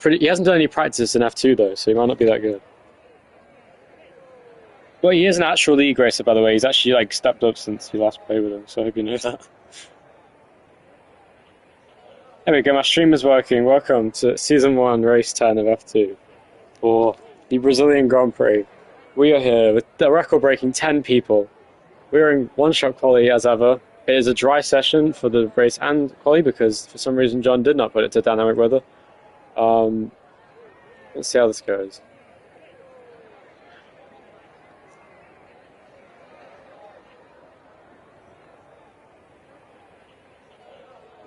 He hasn't done any practice in F2 though, so he might not be that good. But he is an actual league racer, by the way. He's actually like stepped up since you last played with him, so I hope you know that. There we go, my stream is working. Welcome to Season 1, Race 10 of F2 for the Brazilian Grand Prix. We are here with the record-breaking 10 people. We're in one-shot quali as ever. It is a dry session for the race and quali because for some reason John did not put it to dynamic weather. Let's see how this goes.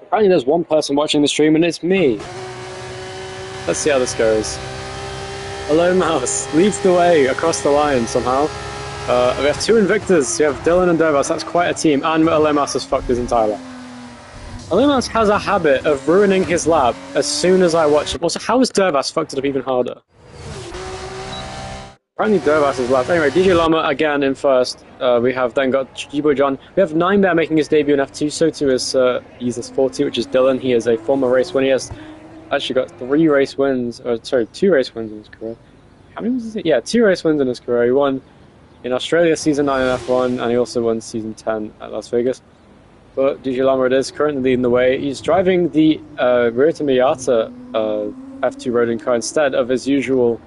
Apparently there's one person watching the stream and it's me. Let's see how this goes. Hello Mouse leads the way across the line somehow. We have two Invictors. We have Dylan and Dervas. That's quite a team. And Hello Mouse has fucked his entire lap. Hello Mouse has a habit of ruining his lap as soon as I watch him. Also, how has Dervas fucked it up even harder? Apparently Dervas is left. Anyway, DJ Llama again in first. We have then got Jibo John. We have 9bear making his debut in F2. So too is Easus 40, which is Dylan. He is a former race winner. He has actually got 3 race wins. Sorry, 2 race wins in his career. How many was it? Yeah, 2 race wins in his career. He won in Australia Season 9 in F1, and he also won Season 10 at Las Vegas. But DJ Llama it is currently leading the way. He's driving the Ryota Miyata F2 roading car instead of his usual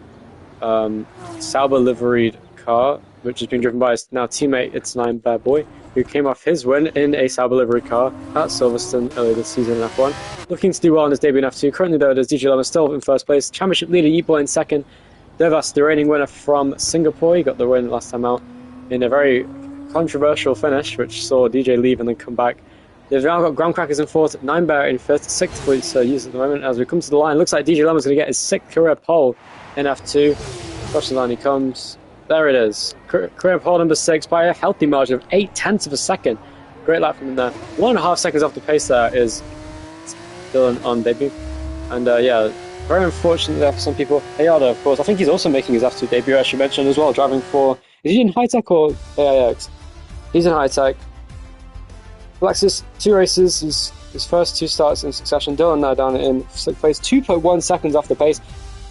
Sauber liveried car, which has been driven by his now teammate It's 9bear Boy, who came off his win in a Sauber livery car at Silverstone earlier this season in F1. Looking to do well in his debut in F2. Currently though, there's DJ Llama still in first place. Championship leader Yeet Boy in second. Dervas, the reigning winner from Singapore, he got the win last time out in a very controversial finish, which saw DJ leave and then come back. They've now got Graham Crackers in fourth, 9bear in fifth, 6th points used at the moment. As we come to the line, looks like DJ Llama's going to get his 6th career pole in F2. Across the line he comes. There it is. Career pole number 6 by a healthy margin of 0.8 of a second. Great lap from him there. 1.5 seconds off the pace there is Dylan on debut. And yeah, very unfortunate there for some people. Hayada, of course, I think he's also making his F2 debut, as you mentioned as well, driving for... Is he in high-tech or AIX? He's in high-tech. Alexis, 2 races, his first 2 starts in succession. Dylan now down in 6th place, 2.1 seconds off the pace.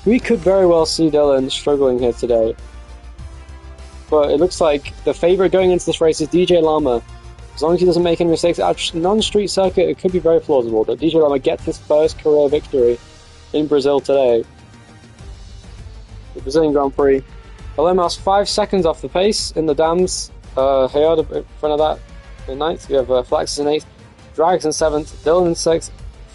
We could very well see Dylan struggling here today. But it looks like the favourite going into this race is DJ Llama. As long as he doesn't make any mistakes, at non-street circuit, it could be very plausible that DJ Llama gets his first career victory in Brazil today. The Brazilian Grand Prix. Alemas 5 seconds off the pace in the dams. Hayada in front of that in 9th. We have Flaxes in 8th. Drags in 7th. Dylan in 6th.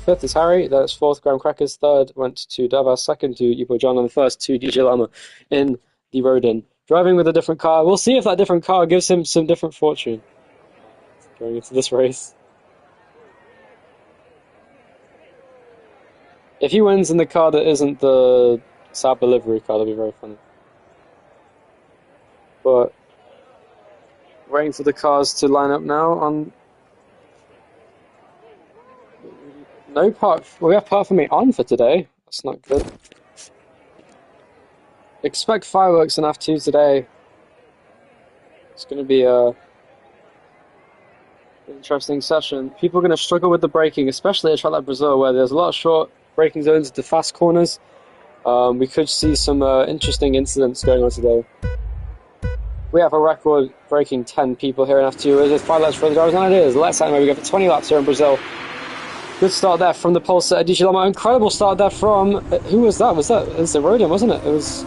5th is Harry. That's 4th Graham Crackers. 3rd went to Davas. 2nd to Yupo John. And the first to DJ Llama in the Rodin. Driving with a different car. We'll see if that different car gives him some different fortune going into this race. If he wins in the car that isn't the Sauber livery car, that'd be very funny. But waiting for the cars to line up now on... No part... Well, we have part for me on for today. That's not good. Expect fireworks in F2 today. It's going to be a interesting session. People are going to struggle with the braking, especially at a track like Brazil, where there's a lot of short braking zones into fast corners. We could see some interesting incidents going on today. We have a record breaking 10 people here in F2. Is it 5 laps for the drivers? And it is. Let's say we go for 20 laps here in Brazil. Good start there from the pole setter DJ Llama. Incredible start there from... who was that? It was the Rodin, wasn't it? It was...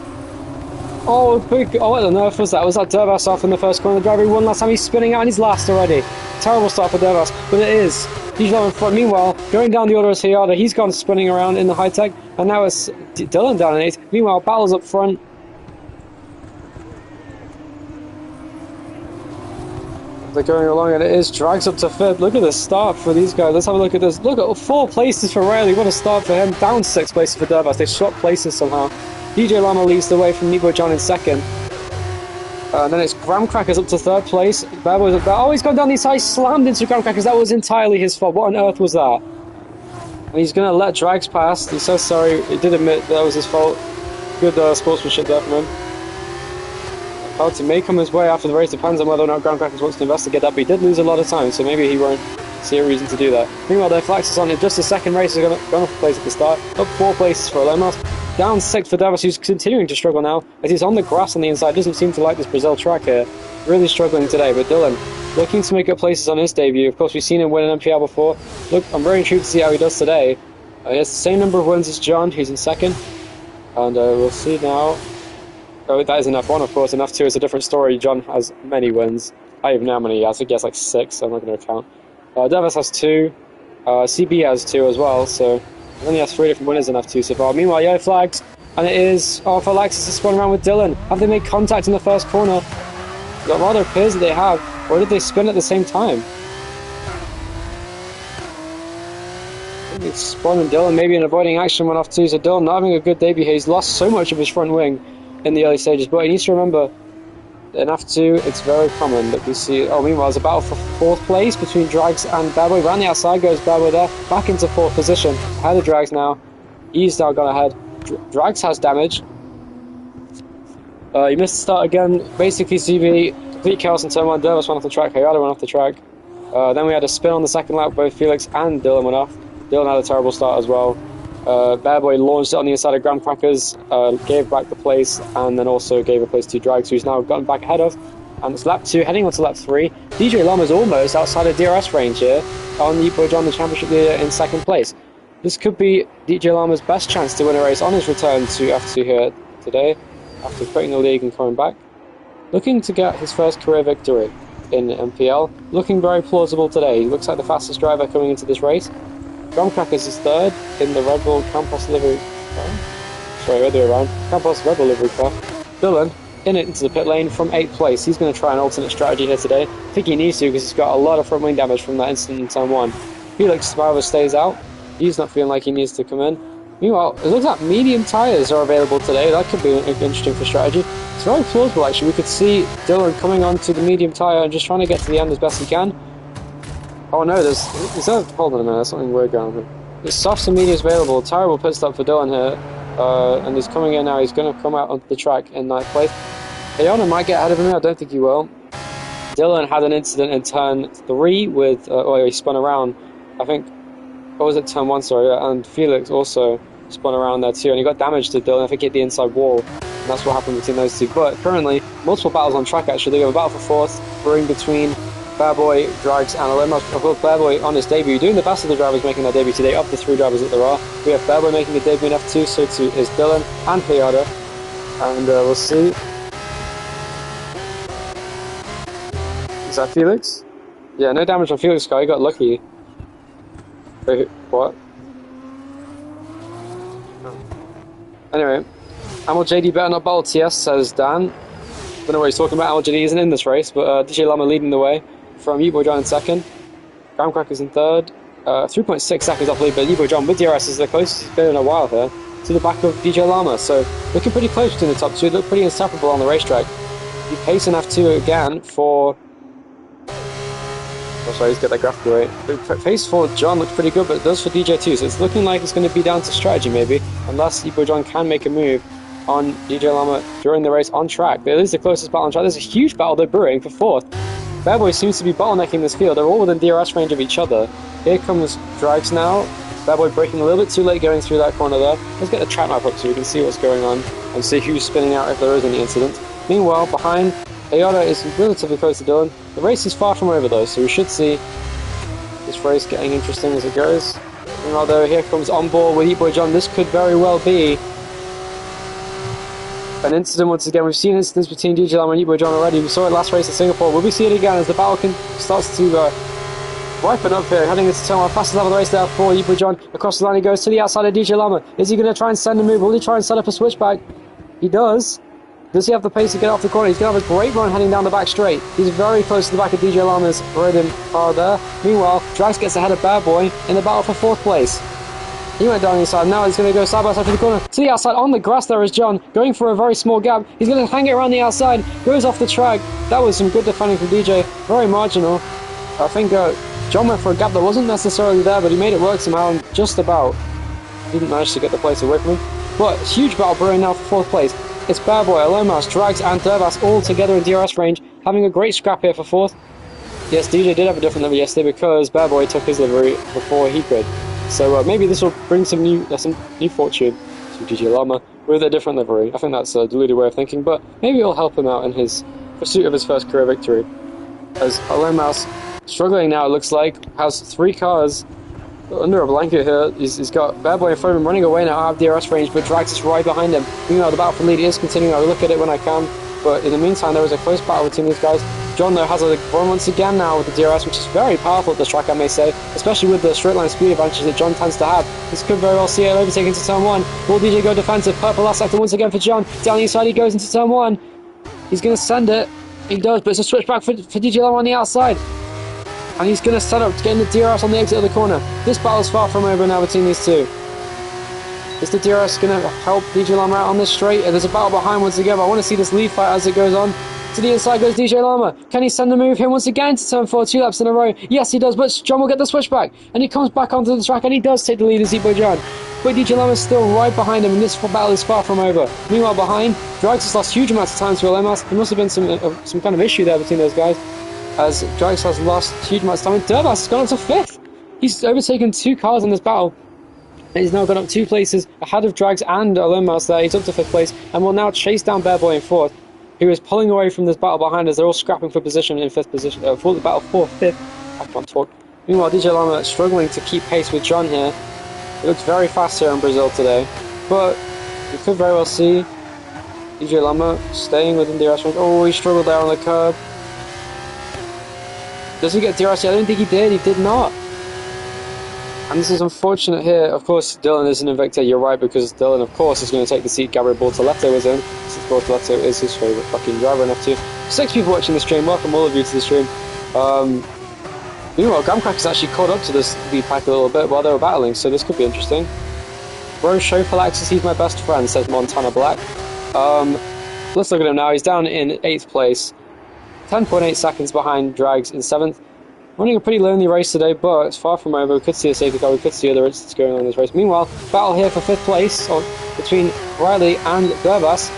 Oh, big... Oh, what on earth was that? Was that Dervas off in the first corner? The driver he won last time. He's spinning out and he's last already. Terrible start for Dervas, but it is. DJ Llama in front. Meanwhile, going down the order is Hayada. He's gone spinning around in the high-tech. And now it's Dylan down in 8th. Meanwhile, battles up front. They're going along and it is drags up to 5th. Look at the start for these guys. Let's have a look at this. Look at 4 places for Riley. What a start for him. Down 6 places for Dervas. They swapped places somehow. DJ Llama leads the way from Nibo John in 2nd. And then it's Graham Crackers up to 3rd place. Bear Boy's up there. Oh, he's gone down these sides, slammed into Graham Crackers. That was entirely his fault. What on earth was that? And he's going to let drags past. He's so sorry. He did admit that was his fault. Good sportsmanship there from him. How to make him his way after the race depends on whether or not Graham Crackers wants to investigate that, but he did lose a lot of time, so maybe he won't see a reason to do that. Meanwhile, though, Flax is on in just a second race, is gone off the place at the start. Up 4 places for Lomas. Down 6 for Davis, who's continuing to struggle now, as he's on the grass on the inside. Doesn't seem to like this Brazil track here. Really struggling today, but Dylan looking to make up places on his debut. Of course, we've seen him win an NPL before. Look, I'm very intrigued to see how he does today. He has the same number of wins as John, who's in second. And we'll see now. Oh, that is an F1, of course. In F2 is a different story. John has many wins. I don't even know how many he has. I think he has like 6, so I'm not going to count. Davis has 2. CB has 2 as well, so he only has 3 different winners in F2 so far. Meanwhile, yellow flags, and it is for Alexis to spin around with Dylan. Have they made contact in the first corner? It rather appears that they have, or did they spin at the same time? I think it's Spawn and Dylan maybe in avoiding action went off too, so Dylan not having a good debut here. He's lost so much of his front wing in the early stages, but he needs to remember in F2 it's very common that we see, meanwhile there's a battle for 4th place between Drags and Bad Boy. Around the outside goes Bad Boy there, back into 4th position, ahead of Drags now. He's now gone ahead. Drags has damage. He missed the start again, basically CB, complete chaos in turn 1, Davis went off the track, Hayata went off the track. Then we had a spin on the second lap, both Felix and Dylan went off. Dylan had a terrible start as well. Bear Boy launched it on the inside of Graham Crackers, gave back the place, and then also gave a place to Drags, who's now gotten back ahead of. And it's lap 2, heading on to lap 3. DJ Lama's almost outside of DRS range here, on Yeepo John, the championship leader, in second place. This could be DJ Lama's best chance to win a race on his return to F2 here today, after quitting the league and coming back. Looking to get his first career victory in MPL, looking very plausible today. He looks like the fastest driver coming into this race. Graham Crackers is 3rd in the Red Bull Campos livery car. Sorry, other way around. Campos Red Bull livery car. Dylan in it into the pit lane from 8th place. He's going to try an alternate strategy here today. I think he needs to because he's got a lot of front wing damage from that incident in turn 1. Felix, however, stays out. He's not feeling like he needs to come in. Meanwhile, it looks like medium tyres are available today. That could be interesting for strategy. It's very plausible actually. We could see Dylan coming onto the medium tyre and just trying to get to the end as best he can. Oh no, hold on a minute, there's something weird going on here. There's softs and mediums available, terrible pit stop for Dylan here, and he's coming in now, he's going to come out onto the track in 9th place. Ayana might get ahead of him, I don't think he will. Dylan had an incident in turn 3 with, he spun around, I think, what was it, turn 1, sorry, and Felix also spun around there too, and he got damage to Dylan, I think he hit the inside wall, and that's what happened between those two. But currently, multiple battles on track actually, we have a battle for 4th, brewing between Bear Boy, Drags, and Alemos. Of course, Bear Boy on his debut, doing the best of the drivers making their debut today, of the 3 drivers that there are. We have Bear Boy making a debut in F2, so too is Dylan and Hayata. And we'll see. Is that Felix? Yeah, no damage on Felix' car, he got lucky. Wait, what? Anyway, Amal JD better not battle TS, says Dan. Don't know what he's talking about, Amal JD isn't in this race, but DJ Lama leading the way. From Yeepo John in 2nd, Graham Crackers in 3rd, 3.6 seconds off lead, but Yeepo John with DRS is the closest he's been in a while here to the back of DJ Lama, so looking pretty close between the top 2, look pretty inseparable on the racetrack. You pace in F2 again for, sorry, let's get that graphic right. Pace for John looks pretty good, but it does for DJ too, so it's looking like it's going to be down to strategy maybe, unless Yeepo John can make a move on DJ Lama during the race on track. But it is the closest battle on track. There's a huge battle they're brewing for 4th. Bear Boy seems to be bottlenecking this field. They're all within DRS range of each other. Here comes Drags now. Bear Boy breaking a little bit too late going through that corner there. Let's get the track map up so we can see what's going on and see who's spinning out if there is any incident. Meanwhile, behind, Ayada is relatively close to Dylan. The race is far from over though, so we should see this race getting interesting as it goes. Meanwhile though, here comes on board with Yeepo John. This could very well be an incident once again. We've seen incidents between DJ Lama and Yeepo John already. We saw it last race at Singapore. Will we see it again as the battle starts to ripen up here, heading into turn 1, fastest lap of the race there for Yeepo John. Across the line he goes to the outside of DJ Lama. Is he going to try and send a move? Will he try and set up a switchback? He does. Does he have the pace to get off the corner? He's going to have a great run heading down the back straight. He's very close to the back of DJ Lama's rhythm car there. Meanwhile, Drax gets ahead of Bad Boy in the battle for 4th place. He went down the inside, now he's going to go side by side to the corner. To the outside, on the grass there is John, going for a very small gap. He's going to hang it around the outside, goes off the track. That was some good defending from DJ, very marginal. I think John went for a gap that wasn't necessarily there, but he made it work somehow, and just about didn't manage to get the place away from him. But huge battle brewing now for 4th place. It's Bear Boy, Alomas, Drags and Dervas all together in DRS range, having a great scrap here for 4th. Yes, DJ did have a different livery yesterday because Bear Boy took his livery before he could. So maybe this will bring some new fortune to DJ Llama with a different livery. I think that's a deluded way of thinking, but maybe it'll help him out in his pursuit of his first career victory. As Alone Mouse, struggling now, it looks like, has 3 cars under a blanket here. He's got Bear Boy in front of him, running away now out of DRS range, but Drags is right behind him. Meanwhile, the battle for lead is continuing. I'll look at it when I can, but in the meantime, there is a close battle between these guys. John, though, has a run once again now with the DRS, which is very powerful at this track, I may say, especially with the straight line speed advantage that John tends to have. This could very well see it overtake into turn 1. Will DJ go defensive? Purple last sector once again for John. Down the inside, he goes into turn 1. He's going to send it. He does, but it's a switchback for DJ Llama on the outside. And he's going to set up to get in the DRS on the exit of the corner. This battle is far from over now between these two. Is the DRS going to help DJ Llama out on this straight? There's a battle behind once again. I want to see this lead fight as it goes on. To the inside goes DJ Llama. Can he send the move here once again to turn 4, 2 laps in a row? Yes, he does, but John will get the switchback. And he comes back onto the track, and he does take the lead as Boy John. But DJ Llama is still right behind him, and this battle is far from over. Meanwhile, behind, Drags has lost huge amounts of time to LMS. There must have been some kind of issue there between those guys, as Drags has lost huge amounts of time. And Dervas has gone up to 5th. He's overtaken 2 cars in this battle. And he's now gone up 2 places ahead of Drags and Alone Mouse there. He's up to 5th place, and will now chase down Bear Boy in 4th. Who is pulling away from this battle behind us. They're all scrapping for position in 5th position, for the battle for 5th. I can't talk. Meanwhile, DJ Llama struggling to keep pace with John here. It looks very fast here in Brazil today, but you could very well see DJ Llama staying within DRS range. Oh, he struggled there on the curb. Does he get DRS? I don't think he did. He did not. And this is unfortunate here. Of course, Dylan is an Invicta. You're right, because Dylan, of course, is going to take the seat Gabriel Bortoleto was in, since Bortoleto is his favourite fucking driver in F2. 6 people watching the stream. Welcome all of you to the stream. Meanwhile, Gamcrack has actually caught up to this lead pack a little bit while they were battling, so this could be interesting. Bro, show Palaxis, he's my best friend, says Montana Black. Let's look at him now. He's down in 8th place. 10.8 seconds behind Drags in 7th. Running a pretty lonely race today, but it's far from over. We could see a safety car, we could see other incidents going on in this race. Meanwhile, battle here for 5th place between Riley and Dervas.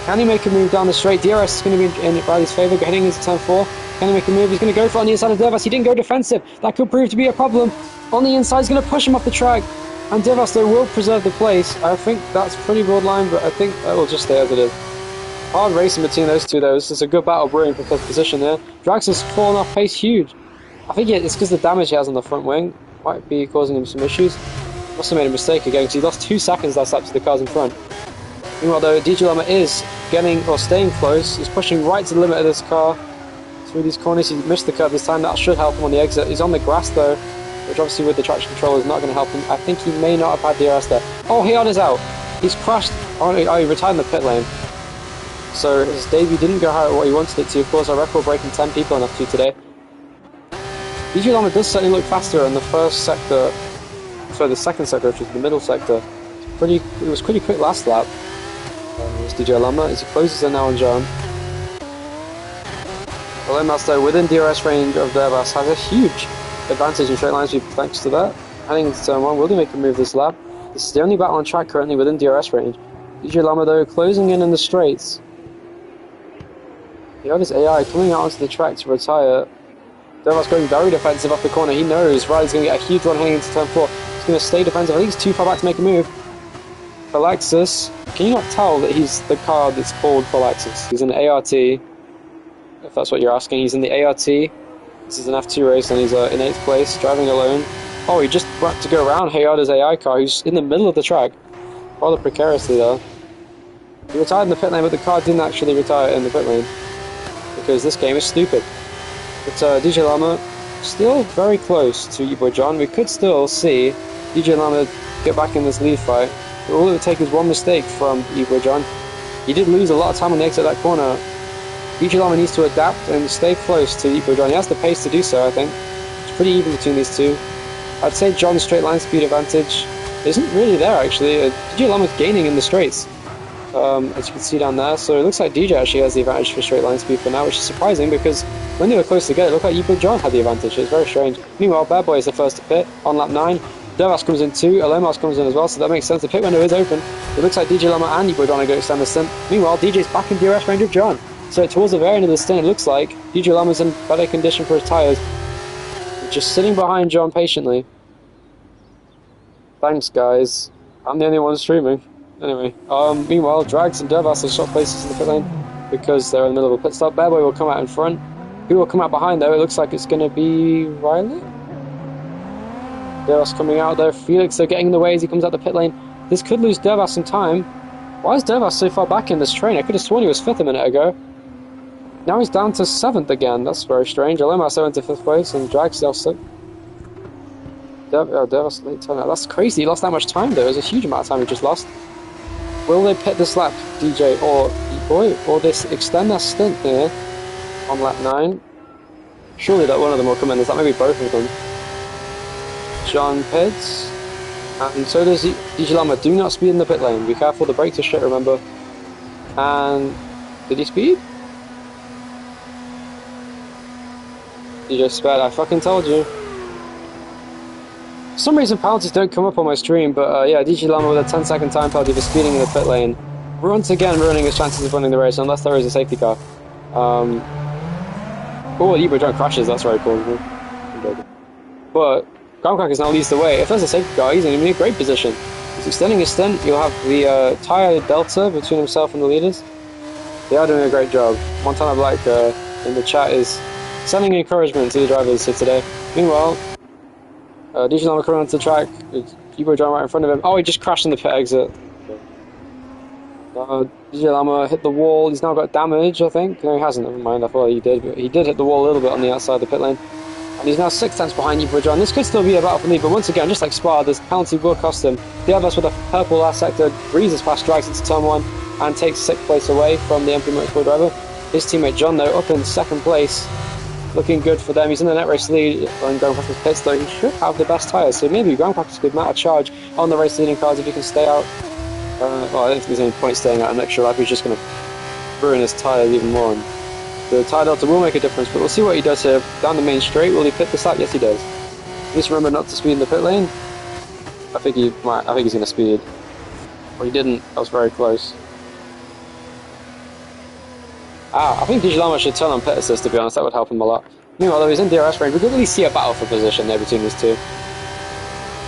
Can he make a move down the straight? DRS is going to be in Riley's favour, heading into turn 4. Can he make a move? He's going to go for it on the inside of Dervas. He didn't go defensive. That could prove to be a problem. On the inside, he's going to push him off the track. And Dervas, though, will preserve the place. I think that's pretty broad line, but I think that will just stay as it is. Hard racing between those two, though. This is a good battle brewing for 5th position there. Drax has fallen off pace huge. I think it's because the damage he has on the front wing might be causing him some issues. Must have made a mistake again, because he lost 2 seconds last lap to the cars in front. Meanwhile, though, DJ Llama is staying close. He's pushing right to the limit of this car through these corners. He missed the curve this time. That should help him on the exit. He's on the grass, though, which obviously with the traction control is not going to help him. I think he may not have had DRS there. Oh, Heon is out. He's crashed. Oh, he retired in the pit lane. So his debut didn't go how what he wanted it to. Of course, a record breaking 10 people in F2 today. DJ Llama does certainly look faster in the first sector, sorry, the second sector, which is the middle sector. It was pretty quick last lap. There's DJ Llama as he closes in now on John. Alone Mouse, though, within DRS range of Dervas, has a huge advantage in straight line speed thanks to that. Heading into turn 1, will he make a move this lap? This is the only battle on track currently within DRS range. DJ Llama, though, closing in the straights. You have his AI coming out onto the track to retire. Dervas going very defensive off the corner. He knows Riley's going to get a huge run heading into turn 4. He's going to stay defensive. I think he's too far back to make a move. Palaxis, can you not tell that he's the car that's called Palaxis? He's in the ART, if that's what you're asking. He's in the ART. This is an F2 race, and he's in 8th place, driving alone. Oh, he just went to go around Hayada's AI car, who's in the middle of the track. Rather precariously, though. He retired in the pit lane, but the car didn't actually retire in the pit lane, because this game is stupid. But DJ Llama still very close to Boy John. We could still see DJ Llama get back in this lead fight. But all it would take is one mistake from Boy John. He did lose a lot of time on the exit of that corner. DJ Llama needs to adapt and stay close to Boy John. He has the pace to do so, I think. It's pretty even between these two. I'd say John's straight line speed advantage isn't really there, actually. DJ Llama's gaining in the straights, as you can see down there. So it looks like DJ actually has the advantage for straight line speed for now, which is surprising because when they were close together, it looked like Boy John had the advantage. It was very strange. Meanwhile, Bad Boy is the first to pit on lap 9. Dervas comes in too, Alomos comes in as well, so that makes sense. The pit window is open. It looks like DJ Llama and Boy John are going to extend the stint. Meanwhile, DJ's back in DRS range of John. So towards the very end of the stint, it looks like DJ Lama's in better condition for his tyres. Just sitting behind John patiently. Thanks, guys. I'm the only one streaming. Anyway, meanwhile, Drags and Dervas have swapped places in the pit lane because they're in the middle of a pit stop. Bearboy will come out in front. Who will come out behind, though? It looks like it's going to be Riley? Dervas coming out, though. Felix, they're getting in the way as he comes out the pit lane. This could lose Dervas some time. Why is Dervas so far back in this train? I could have sworn he was 5th a minute ago. Now he's down to 7th again. That's very strange. Alomaso into 5th place and Drags still 6th. Dervas late turn out. That's crazy. He lost that much time, though. It was a huge amount of time he just lost. Will they pit this lap, DJ or E-Boy? Or they extend their stint here on lap 9? Surely that one of them will come in. Is that maybe both of them? John pits. And so does DJ Lama. Do not speed in the pit lane. Be careful. The brakes are shit, remember. And did he speed? DJ sped. I fucking told you. For some reason penalties don't come up on my stream, but yeah, DJ Lama with a 10-second time penalty for speeding in the pit lane. Once again ruining his chances of winning the race, unless there is a safety car. Oh, Ebro John crashes, that's very cool. But Groundcrackers now leads the way. If there's a safety car, he's in a great position. He's extending his stint. You'll have the tyre delta between himself and the leaders. They are doing a great job. Montana Black in the chat is sending encouragement to the drivers here today. Meanwhile, DJ Lama coming onto the track. Ebro John right in front of him. Oh, he just crashed in the pit exit. DJ Lama hit the wall. He's now got damage, I think. No, he hasn't. Never mind. I thought he did. But he did hit the wall a little bit on the outside of the pit lane. And he's now 6 tenths behind Ebro John. This could still be a battle for me, but once again, just like Spa, this penalty will cost him. The others with a purple last sector breezes past, drags into turn 1, and takes 6th place away from the MP Motorsport driver. His teammate John, though, up in 2nd place. Looking good for them. He's in the net race lead on Groundcrackers pits, though he should have the best tyres. So maybe Groundcrackers could mount a charge on the race leading cars if he can stay out. Well, I don't think there's any point staying out an extra lap. He's just going to ruin his tyres even more. And the tyre delta will make a difference, but we'll see what he does here. Down the main straight, will he pit this lap? Yes, he does. Just remember not to speed in the pit lane. I think he might. I think he's going to speed. Well, he didn't. That was very close. I think DJ Lama should turn on pit assist, to be honest. That would help him a lot. Meanwhile, though, he's in DRS range. We could really see a battle for position there between these two.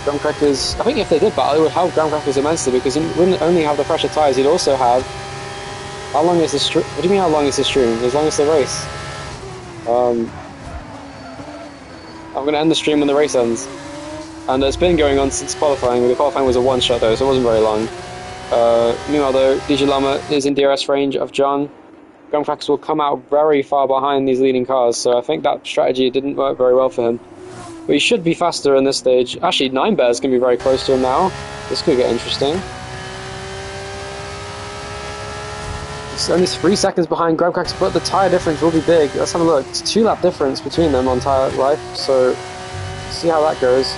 Groundcrackers, I think if they did battle, it would help Groundcrackers immensely, because he wouldn't only have the fresher tyres, he'd also have... How long is the stream? What do you mean how long is the stream? As long as the race. I'm going to end the stream when the race ends. And it's been going on since qualifying. The qualifying was a one-shot, though, so it wasn't very long. Meanwhile, though, DJ Lama is in DRS range of John. Groundcrackers will come out very far behind these leading cars, so I think that strategy didn't work very well for him. But he should be faster in this stage. Actually, 9Bear's going to be very close to him now. This could get interesting. It's only 3 seconds behind Groundcrackers, but the tyre difference will be big. Let's have a look. It's a 2-lap difference between them on tyre life, so see how that goes.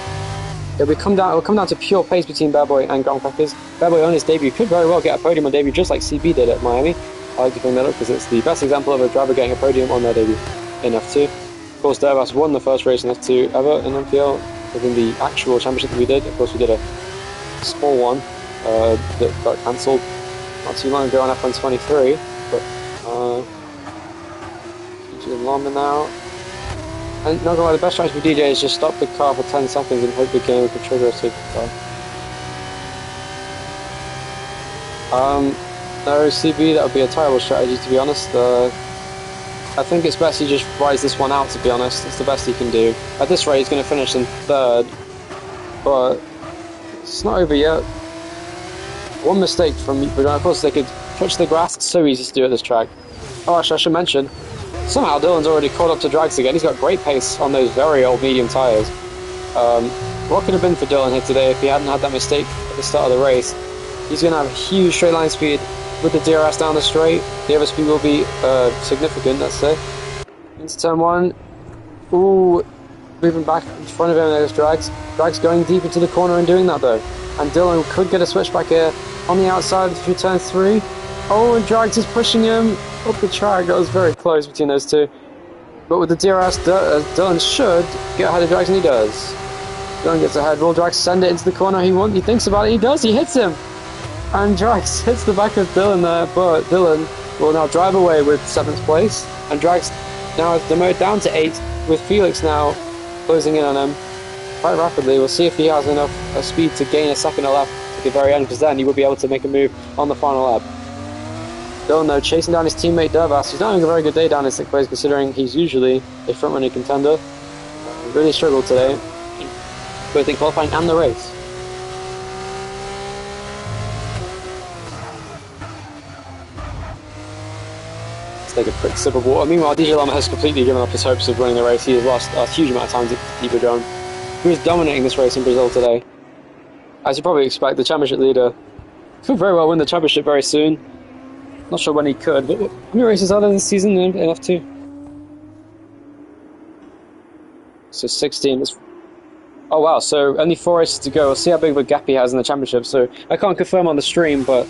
It'll come down to pure pace between Bearboy and Groundcrackers. Bearboy on his debut could very well get a podium on debut, just like CB did at Miami. I like to bring that up because it's the best example of a driver getting a podium on their debut in F2. Of course, Dervas won the first race in F2 ever in NPL within the actual championship that we did. Of course, we did a small one that got cancelled not too long ago on F1 23. But DJ Lama now. And not gonna lie, the best strategy for DJ is just stop the car for 10 seconds and hope the game can trigger a safety car. No, CB, that would be a terrible strategy, to be honest. I think it's best he just rides this one out, to be honest. It's the best he can do. At this rate, he's going to finish in 3rd, but it's not over yet. One mistake from Ebro, of course, they could touch the grass. It's so easy to do at this track. Oh, actually, I should mention, somehow Dylan's already caught up to Drags again. He's got great pace on those very old medium tyres. What could have been for Dylan here today if he hadn't had that mistake at the start of the race? He's going to have huge straight line speed. With the DRS down the straight, the other speed will be significant, let's say. Into turn 1. Ooh, moving back in front of him, there's Drags. Drags going deep into the corner and doing that, though. And Dylan could get a switchback here on the outside through turn 3. Oh, and Drags is pushing him up the track. That was very close between those two. But with the DRS, Dylan should get ahead of Drags, and he does. Dylan gets ahead. Will Drags send it into the corner he thinks about it? He does. He hits him. And Drax hits the back of Dylan there, but Dylan will now drive away with 7th place and drags now the mode down to 8 with Felix now closing in on him quite rapidly. We'll see if he has enough speed to gain a second lap at the very end, because then he will be able to make a move on the final lap. Dylan though chasing down his teammate Dervas, who's not having a very good day down in 6th place considering he's usually a front-running contender. Really struggled today, both in qualifying and the race. Take a quick sip of water. Meanwhile, DJ Lama has completely given up his hopes of winning the race. He has lost a huge amount of time to Deeper John, who is dominating this race in Brazil today. As you probably expect, the championship leader could very well win the championship very soon. Not sure when he could, but how many races are there this season in F2? So 16. Oh wow, so only 4 races to go. We'll see how big of a gap he has in the championship. So I can't confirm on the stream, but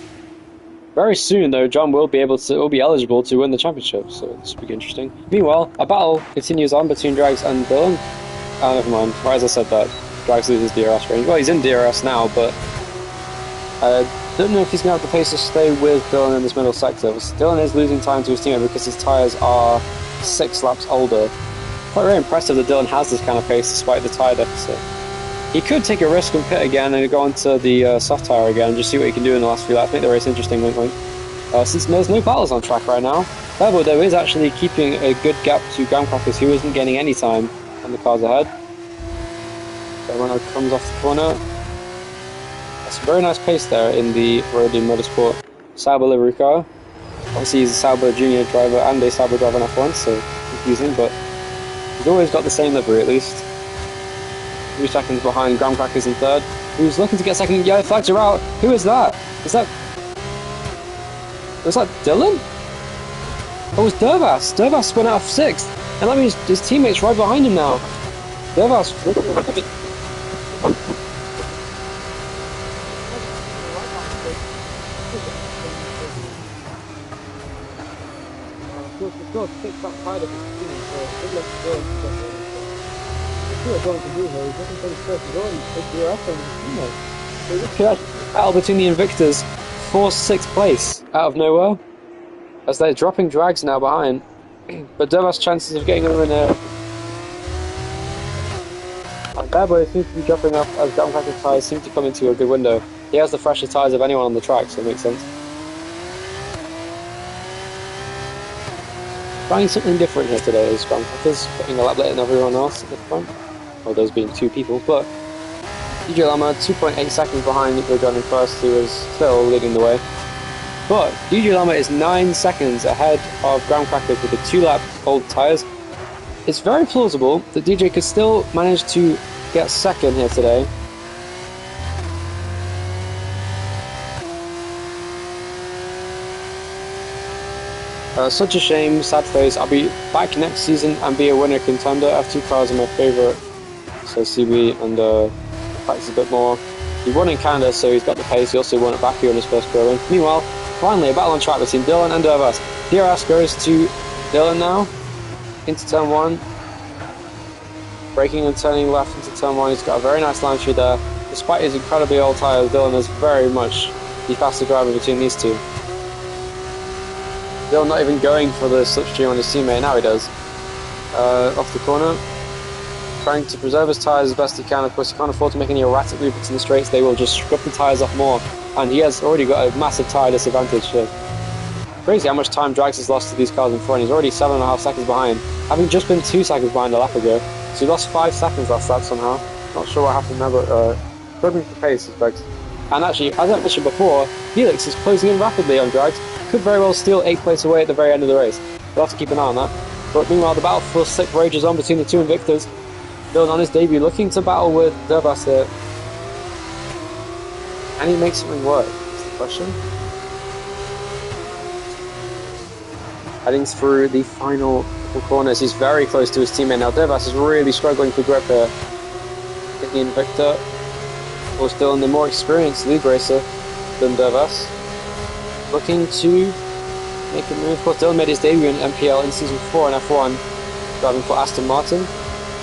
very soon, though, John will be eligible to win the championship, so this will be interesting. Meanwhile, a battle continues on between Drags and Dylan. Never mind. Right as I said that, Drags loses DRS range. Well, he's in DRS now, but I don't know if he's going to have the pace to stay with Dylan in this middle sector. Dylan is losing time to his teammate because his tyres are 6 laps older. Quite very impressive that Dylan has this kind of pace despite the tyre deficit. He could take a risk and pit again and go onto the soft tyre again and just see what he can do in the last few laps, make the race interesting, wink wink. Since there's no battles on track right now, Bevo though is actually keeping a good gap to Graham Crackers, who isn't gaining any time on the cars ahead. Bevo comes off the corner. That's a very nice pace there in the Rodin Motorsport Sauber livery car. Obviously he's a Sauber junior driver and a Sauber driver in F1, so confusing, but he's always got the same livery at least. 3 seconds behind Graham Crackers in 3rd, who's looking to get second. Yeah, flags are out. Who is that? Was that Dylan? Oh, it's Dervas. Dervas spun out of 6th, and that means his teammate's right behind him now. Dervas. Battle between the Invictors forced 6th place out of nowhere as they're dropping Drags now behind, but Dervas' chances of getting over in there. Bad Boy seems to be dropping off as Graham Cracker's tyres seem to come into a good window. He has the freshest tyres of anyone on the track, so it makes sense. Trying something different here today is Graham Crackers putting a lap later than everyone else at the front. Well, those being 2 people, but DJ Lama 2.8 seconds behind Nico John in 1st, who is still leading the way. But DJ Lama is 9 seconds ahead of Graham Crackers with the 2-lap old tyres. It's very plausible that DJ could still manage to get 2nd here today. Such a shame, sad face. I'll be back next season and be a winner contender. F2 cars are my favourite, so CB and practice a bit more. He won in Canada, so he's got the pace. He also won at Baku on his first pro win. Meanwhile, finally a battle on track between Dylan and Dervas. DRS goes to Dylan now, into turn 1. Braking and turning left into turn 1. He's got a very nice line through there. Despite his incredibly old tyres, Dylan is very much the faster driver between these two. Dylan not even going for the slipstream on his teammate, now he does. Off the corner. Trying to preserve his tyres as best he can. Of course, he can't afford to make any erratic movements in the straights. They will just scrub the tyres off more. And he has already got a massive tyre disadvantage here. Crazy how much time Drags has lost to these cars in front. He's already 7.5 seconds behind, having just been 2 seconds behind a lap ago. So he lost 5 seconds last lap somehow. Not sure what happened there, but struggling for pace is Drags. And actually, as I mentioned before, Felix is closing in rapidly on Drags. Could very well steal 8th place away at the very end of the race. We'll have to keep an eye on that. But meanwhile, the battle for 6th rages on between the 2 Invictors. Dylan on his debut, looking to battle with Dervas here. Can he make something work? Is the question. Heading through the final couple corners, he's very close to his teammate now. Dervas is really struggling for grip here. In the Invictor, of course, Dylan, the more experienced lead racer than Dervas, looking to make a move. Of course, Dylan made his debut in NPL in Season 4 in F1, driving for Aston Martin.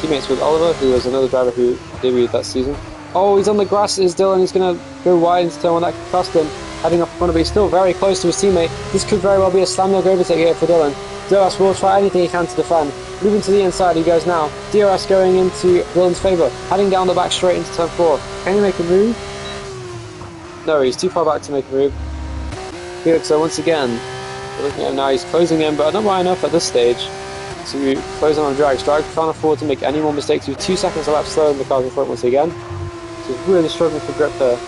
Teammates with Oliver, who was another driver who debuted that season. Oh, he's on the grass, is Dylan. He's going to go wide into turn 1. That could cost him. Heading off corner, but he's still very close to his teammate. This could very well be a slam dunk overtake here for Dylan. DRS will try anything he can to defend. Moving to the inside he goes now. DRS going into Dylan's favour, heading down the back straight into turn 4. Can he make a move? No, he's too far back to make a move. Good, so once again, we're looking at him now, he's closing in, but not wide enough at this stage to close in on drags. Drag can't afford to make any more mistakes. He's 2 seconds a lap slower than the cars in front once again. So he's really struggling for grip there.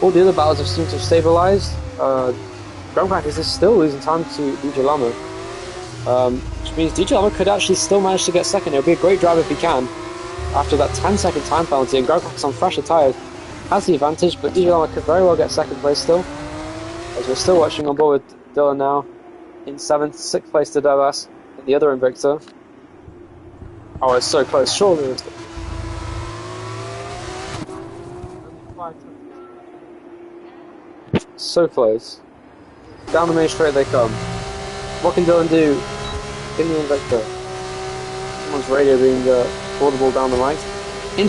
All the other battles have seemed to have stabilised. Ground Crackers is still losing time to DJ Lama. Which means DJ Lama could actually still manage to get second. It would be a great drive if he can. After that 10-second time penalty, and Ground Crackers on fresher tyres has the advantage, but DJ Lama could very well get second place still. As we're still watching on board with Dylan now in 7th, 6th place to Devas, and the other Invicta. Oh, it's so close, surely it's... So close. Down the main straight they come. What can Dylan do in the Invicta? Someone's radio being audible down the right. Here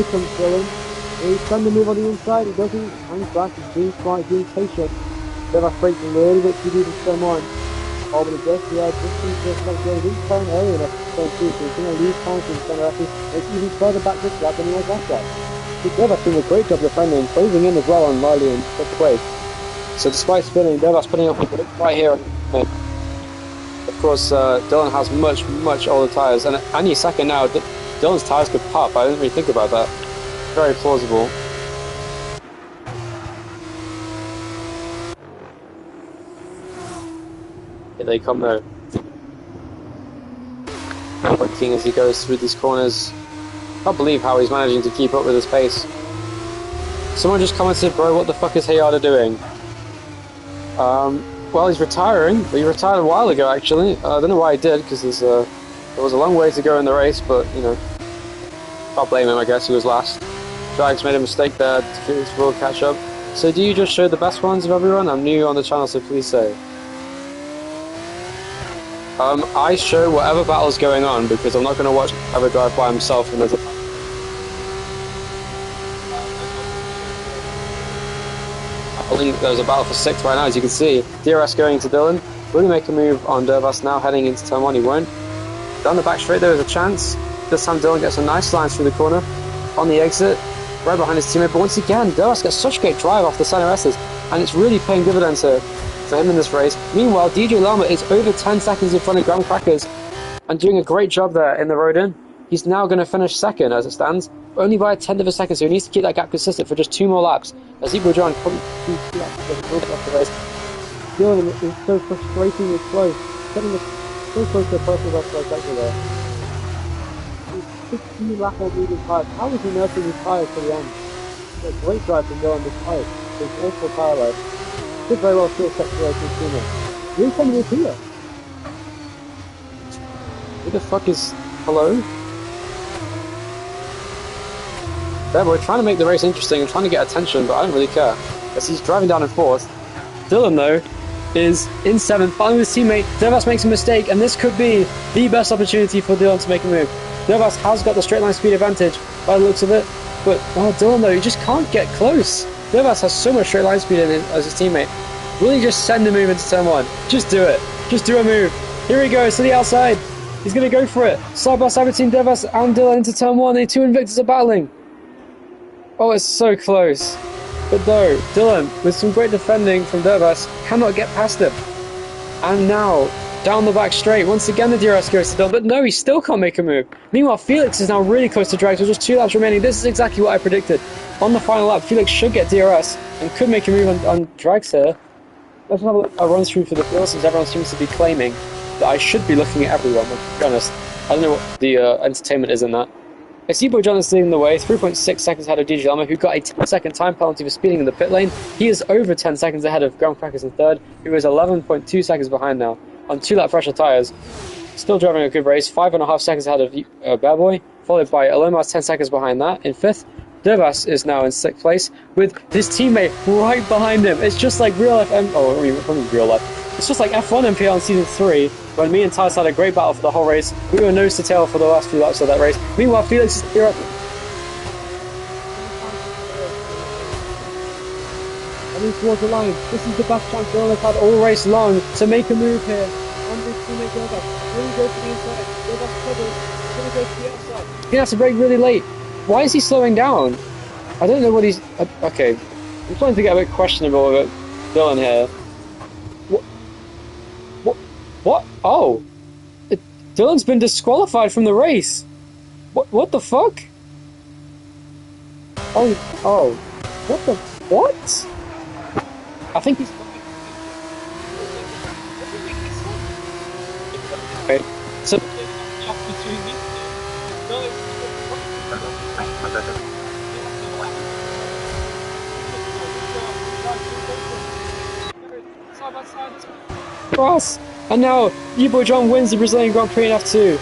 comes Dylan. He's trying to move on the inside, he doesn't, hangs back, he's being quiet, being patient. Devas breaks a little bit too deep in turn 1. Oh, but it does, yeah, just seems to have going in turn early enough to turn 2, so he's going to lose time to turn left. It's even further back this lap than he was last lap. Devas doing a great job defending, closing in as well on Riley in 5th place. So despite spinning, Devas putting up a good fight here. Of course, Dylan has much older tyres, and any second now, Dylan's tyres could pop. I didn't really think about that. Very plausible. Here they come though. King as he goes through these corners. Can't believe how he's managing to keep up with his pace. Someone just commented, bro, what the fuck is Hayada doing? Well, he's retiring. He retired a while ago, actually. I don't know why he did, because there was a long way to go in the race, but, you know, can't blame him, I guess. He was last. Drags made a mistake there. Felix will catch up. So do you just show the best ones of everyone? I'm new on the channel, so please say. I show whatever battle's going on, because I'm not going to watch ever drive by himself and there's a... I think there's a battle for 6th right now, as you can see. DRS going to Dylan. Will he make a move on Dervas now, heading into turn 1? He won't. Down the back straight there is a chance. This time Dylan gets a nice line through the corner. On the exit, right behind his teammate, but once again, Dervas gets such a great drive off the center S's, and it's really paying dividends here for him in this race. Meanwhile, DJ Lama is over 10 seconds in front of Graham Crackers and doing a great job there in the road in. He's now going to finish second as it stands, only by a tenth of a second, so he needs to keep that gap consistent for just 2 more laps. As Ibu John probably 2 laps off the race. Dylan is so frustratingly close, getting so close to a personal best race actually there. He's 16 lap on medium tyres. How is he nursing his tyres to the end? It's a great drive from Dylan despite his awful tyre life. Could very well still set the race in sooner. Who's coming in here? Who the fuck is... Hello? There, we're trying to make the race interesting and trying to get attention, but I don't really care. As he's driving down in 4th. Dylan, though, is in 7th, following his teammate. Devas makes a mistake, and this could be the best opportunity for Dylan to make a move. Devas has got the straight line speed advantage by the looks of it, but Dylan, though, he just can't get close. Devas has so much straight line speed in as his teammate. Will he just send a move into turn 1? Just do it. Just do a move. Here he goes to the outside. He's going to go for it. Side by side between Devas and Dylan into turn 1. The 2 Invictus are battling. Oh, it's so close. But though, Dylan, with some great defending from Devas, cannot get past him. And now, down the back straight, once again the DRS goes to Dylan, but no, he still can't make a move. Meanwhile, Felix is now really close to drags with just 2 laps remaining. This is exactly what I predicted. On the final lap, Felix should get DRS and could make a move on drags here. Let's have a run through for the field, since everyone seems to be claiming that I should be looking at everyone, to be honest. I don't know what the entertainment is in that. Esibo John is leading the way, 3.6 seconds ahead of DJ Lama, who got a 10-second time penalty for speeding in the pit lane. He is over 10 seconds ahead of Graham Crackers in 3rd, who is 11.2 seconds behind now, on 2-lap fresher tyres. Still driving a good race, 5.5 seconds ahead of Bad Boy, followed by Alomas 10 seconds behind that in 5th. Devas is now in 6th place, with his teammate right behind him. It's just like real life, real life. It's just like F1 NPL in Season 3, when me and Tyus had a great battle for the whole race. We were nose to tail for the last few laps of that race. Meanwhile, Felix is here. Heading towards the line. This is the best chance Dylan has had all race long to make a move here. And his teammate Gilbert. Will he go to the inside? Gilbert's covered. He's going to go to the outside. He has to brake really late. Why is he slowing down? I don't know what he's... Okay. I'm starting to get a bit questionable with Dylan here. What? Oh! Dylan's been disqualified from the race! What the fuck? Oh. What? I think he's... Okay. So... Cross! And now, Yibo John wins the Brazilian Grand Prix in F2.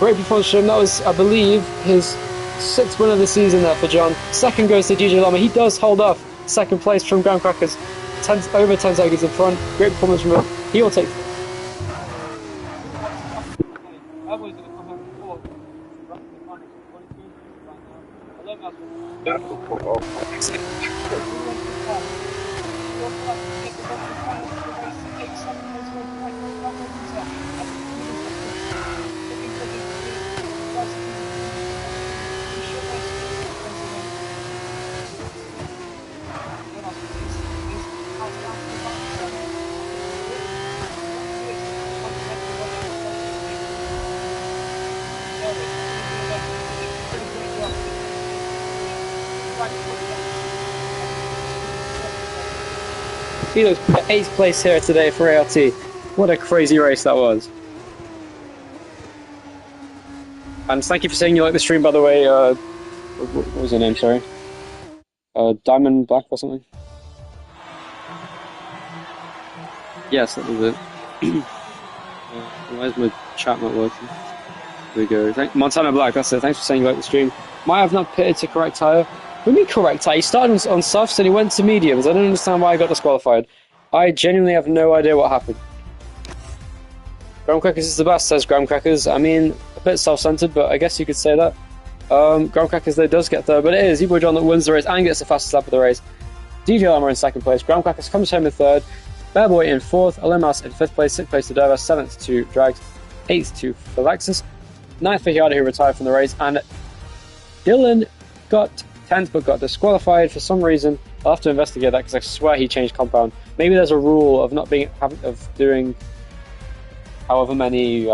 Great performance from him. That was, I believe, his 6th win of the season there for John. Second goes to DJ Lama. He does hold off second place from Graham Crackers. Over 10 seconds in front. Great performance from him. He will take... He looks 8th place here today for ART. What a crazy race that was. And thank you for saying you like the stream, by the way. What was your name, sorry? Diamond Black or something? Yes, that was it. Where's my chat not working? There we go. Montana Black, that's it. Thanks for saying you like the stream. Might have not pitted to correct tyre. What do you mean correct tyre? He started on softs and he went to mediums. I don't understand why I got disqualified. I genuinely have no idea what happened. Graham Crackers is the best, says Graham Crackers. I mean, a bit self-centered, but I guess you could say that. Graham Crackers, though, does get third, but it is Yibo John that wins the race and gets the fastest lap of the race. DJ Lama in 2nd place. Graham Crackers comes home in 3rd. Bearboy in 4th. Alemas in 5th place. 6th place to Deva. 7th to Drags. 8th to Alexis. 9th for Hiada, who retired from the race. And Dylan got 10th but got disqualified for some reason. I'll have to investigate that because I swear he changed compound. Maybe there's a rule of not doing however many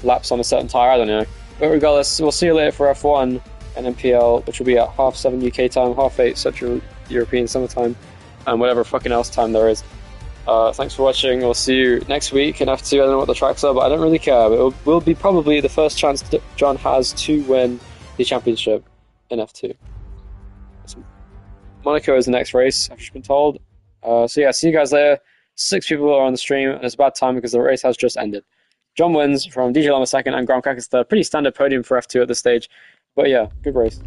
laps on a certain tyre, I don't know. But regardless, we'll see you later for F1 and NPL, which will be at 7:30 UK time, 8:30 Central European Summertime, and whatever fucking else time there is. Thanks for watching. We'll see you next week in F2. I don't know what the tracks are, but I don't really care. But it will be probably the first chance that John has to win the championship in F2. Monaco is the next race, I've just been told. So yeah, see you guys later. 6 people are on the stream, and it's a bad time because the race has just ended. John wins from DJ Lama 2nd and Graham Crackers 3rd. Pretty standard podium for F2 at this stage. But yeah, good race.